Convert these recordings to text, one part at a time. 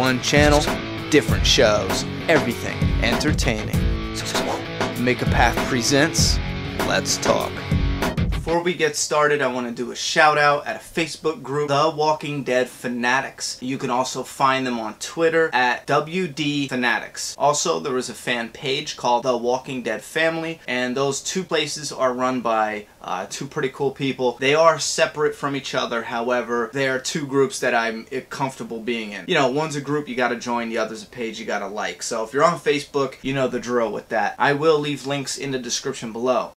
One channel, different shows, everything entertaining. Make a Path presents Let's Talk. Before we get started, I want to do a shout out at a Facebook group, The Walking Dead Fanatics. You can also find them on Twitter at WD Fanatics. Also, there is a fan page called The Walking Dead Family, and those two places are run by two pretty cool people. They are separate from each other, however, they are two groups that I'm comfortable being in. You know, one's a group you gotta join, the other's a page you gotta like. So if you're on Facebook, you know the drill with that. I will leave links in the description below.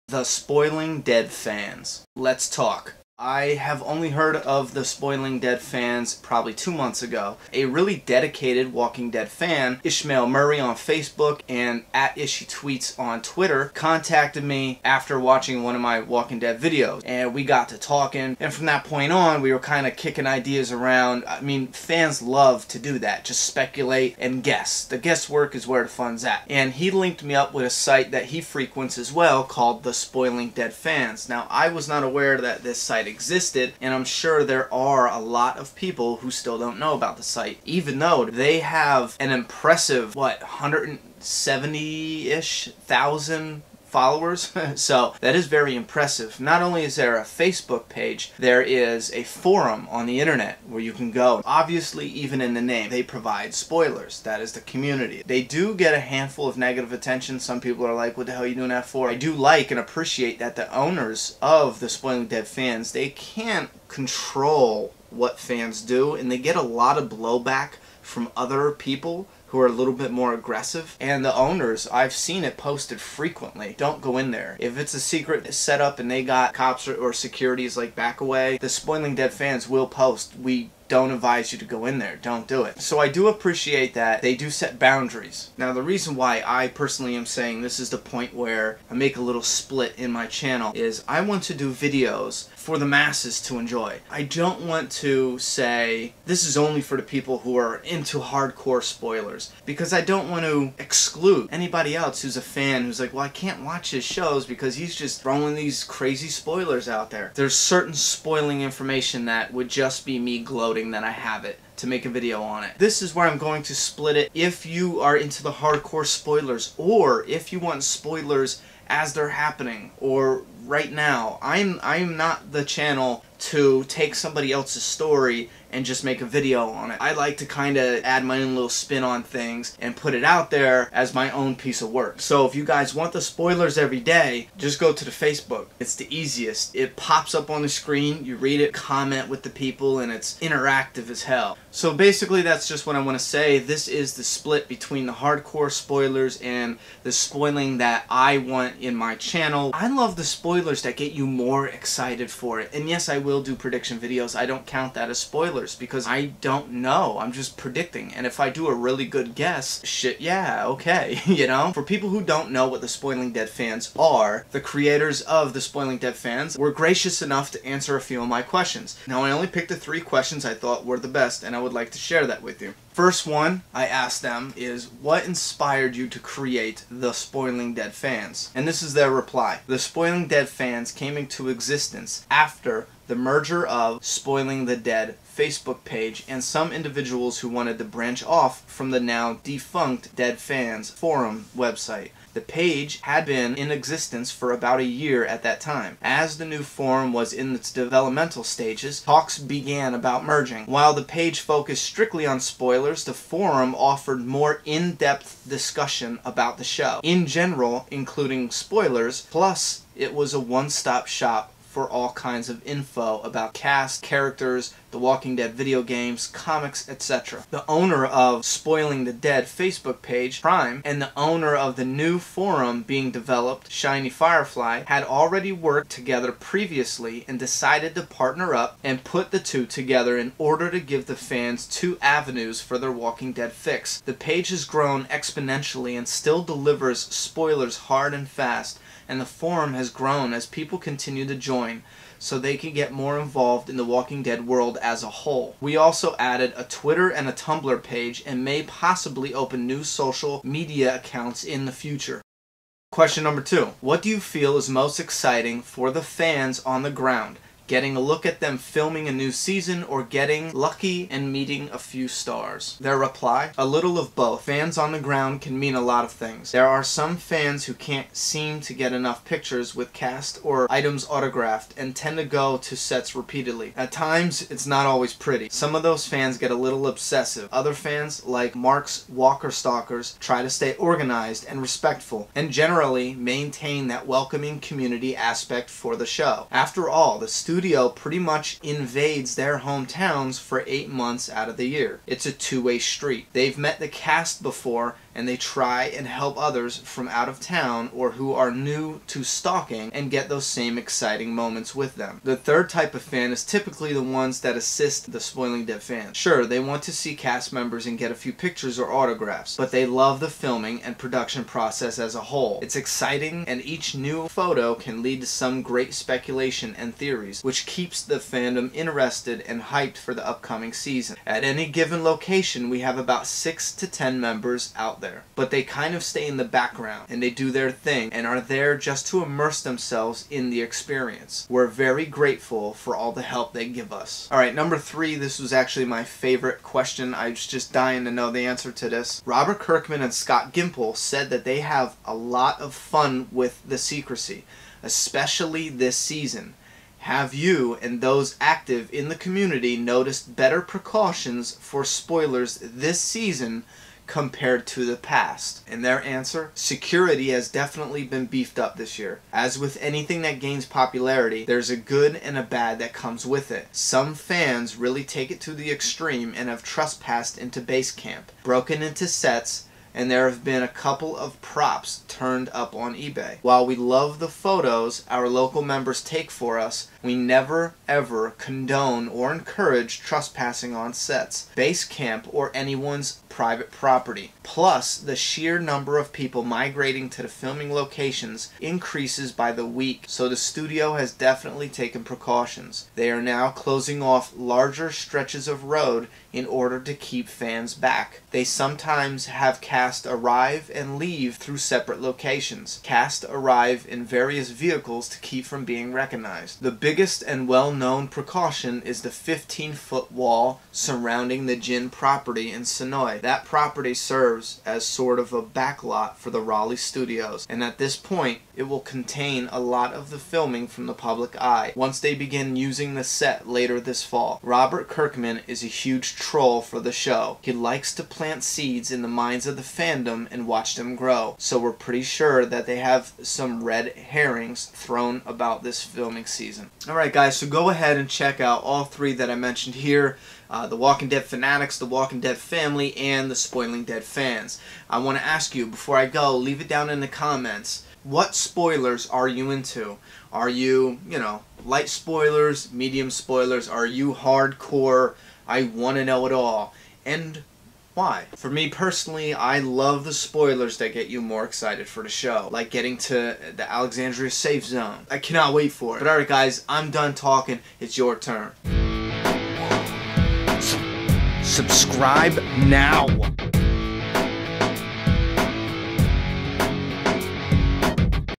The Spoiling Dead Fans. Let's talk. I have only heard of the Spoiling Dead Fans probably 2 months ago. A really dedicated Walking Dead fan, Ishmael Murray on Facebook and at IshyTweets on Twitter, contacted me after watching one of my Walking Dead videos. And we got to talking, and from that point on, we were kind of kicking ideas around. I mean, fans love to do that, just speculate and guess. The guesswork is where the fun's at. And he linked me up with a site that he frequents as well called The Spoiling Dead Fans. Now, I was not aware that this site existed, and I'm sure there are a lot of people who still don't know about the site, even though they have an impressive, what, 170-ish thousand followers. So that is very impressive. Not only is there a Facebook page, there is a forum on the internet where you can go. Obviously, even in the name, they provide spoilers. That is the community. They do get a handful of negative attention. Some people are like, what the hell are you doing that for? I do like and appreciate that the owners of the Spoiling Dead Fans, they can't control what fans do, and they get a lot of blowback from other people who are a little bit more aggressive. And the owners, I've seen it posted frequently, don't go in there. If it's a secret setup and they got cops or securities like back away, the Spoiling Dead Fans will post, we don't advise you to go in there. Don't do it. So I do appreciate that they do set boundaries. Now, the reason why I personally am saying this is the point where I make a little split in my channel is I want to do videos for the masses to enjoy. I don't want to say this is only for the people who are into hardcore spoilers, because I don't want to exclude anybody else who's a fan who's like, well, I can't watch his shows because he's just throwing these crazy spoilers out there. There's certain spoiling information that would just be me gloating that I have it to make a video on it. This is where I'm going to split it. If you are into the hardcore spoilers, or if you want spoilers as they're happening, or right now, I'm not the channel to take somebody else's story and just make a video on it. I like to kind of add my own little spin on things and put it out there as my own piece of work. So if you guys want the spoilers every day, just go to the Facebook. It's the easiest. It pops up on the screen, you read it, comment with the people, and it's interactive as hell. So basically that's just what I want to say. This is the split between the hardcore spoilers and the spoiling that I want in my channel. I love the spoilers that get you more excited for it. And yes, I will do prediction videos. I don't count that as spoilers because I don't know. I'm just predicting. And if I do a really good guess, shit, yeah, okay, you know? For people who don't know what the Spoiling Dead Fans are, the creators of the Spoiling Dead Fans were gracious enough to answer a few of my questions. Now, I only picked the 3 questions I thought were the best, and I would like to share that with you. First one I asked them is, what inspired you to create the Spoiling Dead Fans? And this is their reply. The Spoiling Dead Fans came into existence after the merger of Spoiling the Dead Facebook page and some individuals who wanted to branch off from the now defunct Dead Fans forum website. The page had been in existence for about a year at that time. As the new forum was in its developmental stages, talks began about merging. While the page focused strictly on spoilers, the forum offered more in-depth discussion about the show, in general, including spoilers, plus it was a one-stop shop for all kinds of info about cast, characters, The Walking Dead video games, comics, etc. The owner of Spoiling the Dead Facebook page, Prime, and the owner of the new forum being developed, Shiny Firefly, had already worked together previously and decided to partner up and put the two together in order to give the fans 2 avenues for their Walking Dead fix. The page has grown exponentially and still delivers spoilers hard and fast, and the forum has grown as people continue to join so they can get more involved in the Walking Dead world as a whole. We also added a Twitter and a Tumblr page and may possibly open new social media accounts in the future. Question number 2. What do you feel is most exciting for the fans on the ground? getting a look at them filming a new season, or getting lucky and meeting a few stars? Their reply: a little of both. Fans on the ground can mean a lot of things. There are some fans who can't seem to get enough pictures with cast or items autographed and tend to go to sets repeatedly. At times, it's not always pretty. Some of those fans get a little obsessive. Other fans, like Mark's Walker stalkers, try to stay organized and respectful, and generally maintain that welcoming community aspect for the show. After all, the studio pretty much invades their hometowns for 8 months out of the year. It's a two-way street. They've met the cast before, and they try and help others from out of town or who are new to stalking and get those same exciting moments with them. The third type of fan is typically the ones that assist the Spoiling Dead fans. Sure, they want to see cast members and get a few pictures or autographs, but they love the filming and production process as a whole. It's exciting, and each new photo can lead to some great speculation and theories, which keeps the fandom interested and hyped for the upcoming season. At any given location, we have about 6 to 10 members out there, but they kind of stay in the background and they do their thing and are there just to immerse themselves in the experience. We're very grateful for all the help they give us. Alright, number 3, this was actually my favorite question. I was just dying to know the answer to this. Robert Kirkman and Scott Gimple said that they have a lot of fun with the secrecy, especially this season. Have you and those active in the community noticed better precautions for spoilers this season compared to the past? And their answer: security has definitely been beefed up this year. As with anything that gains popularity, there's a good and a bad that comes with it. Some fans really take it to the extreme and have trespassed into base camp, broken into sets, and there have been a couple of props turned up on eBay. While we love the photos our local members take for us, we never ever condone or encourage trespassing on sets, base camp, or anyone's private property. Plus, the sheer number of people migrating to the filming locations increases by the week, so the studio has definitely taken precautions. They are now closing off larger stretches of road in order to keep fans back. They sometimes have cast arrive and leave through separate locations. Cast arrive in various vehicles to keep from being recognized. The biggest and well-known precaution is the 15-foot wall surrounding the Jin property in Sonoy. That property serves as sort of a backlot for the Raleigh studios, and at this point it will contain a lot of the filming from the public eye once they begin using the set later this fall. Robert Kirkman is a huge troll for the show. He likes to plant seeds in the minds of the fandom and watch them grow, so we're pretty sure that they have some red herrings thrown about this filming season. Alright guys, so go ahead and check out all 3 that I mentioned here. The Walking Dead fanatics, the Walking Dead family, and the Spoiling Dead fans. I want to ask you, before I go, leave it down in the comments. What spoilers are you into? Are you, light spoilers, medium spoilers? Are you hardcore, I want to know it all? And why? For me personally, I love the spoilers that get you more excited for the show, like getting to the Alexandria safe zone. I cannot wait for it. But alright guys, I'm done talking. It's your turn. Subscribe now.